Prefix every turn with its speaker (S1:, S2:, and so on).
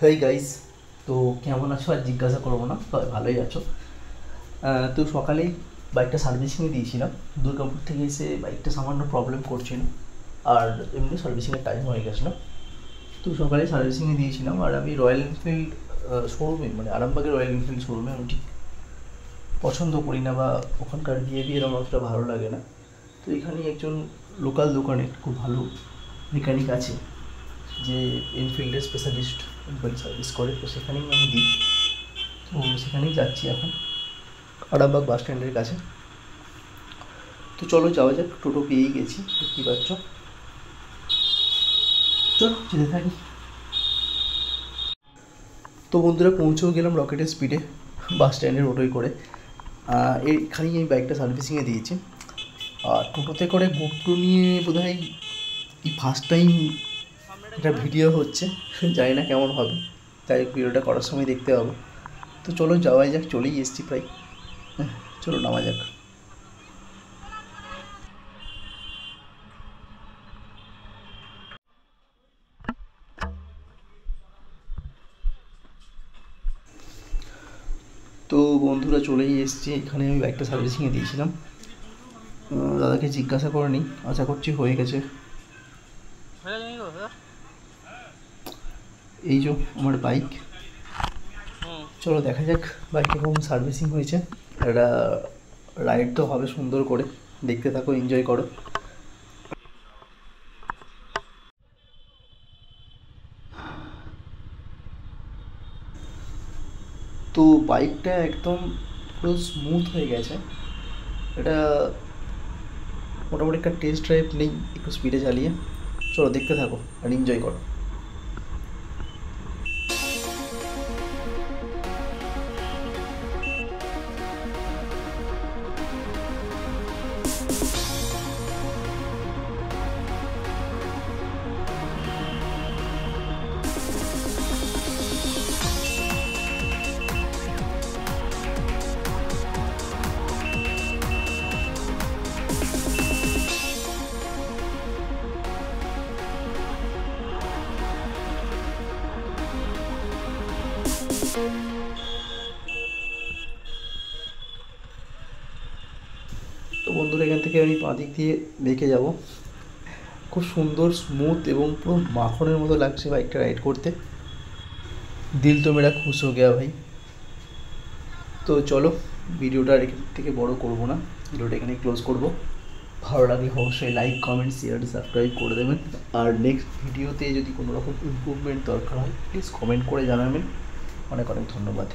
S1: Hey guys, তো কেমন আছো আর জিজ্ঞাসা করবো না, তবে ভালোই আছো। তো সকালেই বাইকটা সার্ভিসিংয়ে দিয়েছিলাম। দুর্গাপুর থেকে এসে বাইকটা সামান্য প্রবলেম করছিল, আর এমনি সার্ভিসিংয়ের টাইম হয়ে গেছিলো। তো সকালে সার্ভিসিংয়ে দিয়েছিলাম, আর আমি রয়্যাল এনফিল্ড শোরুমে, মানে আরামবাগের রয়্যাল এনফিল্ড শোরুমে আমি ঠিক পছন্দ করি না, বা ওখানকার বিহেভিয়ার আমার অতটা ভালো লাগে না। তো এখানেই একজন লোকাল দোকানে খুব ভালো মেকানিক আছে, যে এনফিল্ডের স্পেশালিস্ট এনফিল্ড সার্ভিস করে, তো সেখানেই আমি দিই। তো সেখানেই যাচ্ছি এখন, আরামবাগ বাস স্ট্যান্ডের কাছে। তো চলো যাওয়া যাক, টোটো পেয়েই গেছি, দেখতেই পাচ্ছ। চলো যেতে থাকি। তো বন্ধুরা, পৌঁছেও গেলাম রকেটের স্পিডে বাস স্ট্যান্ডের অটোয় করে। এইখানেই আমি বাইকটা সার্ভিসিংয়ে দিয়েছি। আর টোটোতে করে গোপ্রো নিয়ে বোধহয় এই ফার্স্ট টাইম একটা ভিডিও হচ্ছে, জানি না কেমন হবে, তাই ভিডিওটা করার সময় দেখতে হবে। তো চলো যাওয়াই যাক, চলেই এসছি প্রায়। চলো নামা যাক। তো বন্ধুরা, চলেই এসছি। এখানে আমি বাইকটা সার্ভিসিংয়ে দিয়েছিলাম। দাদাকে জিজ্ঞাসা করে নিই, আশা করছি হয়ে গেছে। এই যে আমার বাইক, চলো দেখা যাক বাইকটা কেমন সার্ভিসিং হয়েছে। একটা রাইড তো হবে সুন্দর করে, দেখতে থাকো, এনজয় করো। তো বাইকটা একদম পুরো স্মুথ হয়ে গেছে। এটা মোটামুটি একটা টেস্ট ড্রাইভ নেই, একটু স্পিডে চালিয়ে। চলো দেখতে থাকো আর এনজয় করো। তো বন্ধুরা, এখান থেকে আমি বাঁ দিক দিয়ে বেঁকে যাব। খুব সুন্দর, স্মুথ এবং পুরো মাখনের মতো লাগছে বাইকটা রাইড করতে। দিল তো মেরা খুশ হো গয়া ভাই। তো চলো, ভিডিওটা আর এখান থেকে বড় করবো না, ভিডিওটা এখানে ক্লোজ করব। ভালো লাগলে অবশ্যই লাইক, কমেন্ট, শেয়ার, সাবস্ক্রাইব করে দেবেন। আর নেক্সট ভিডিওতে যদি কোনো রকম ইমপ্রুভমেন্ট দরকার হয়, প্লিজ কমেন্ট করে জানাবেন। অনেক অনেক ধন্যবাদ।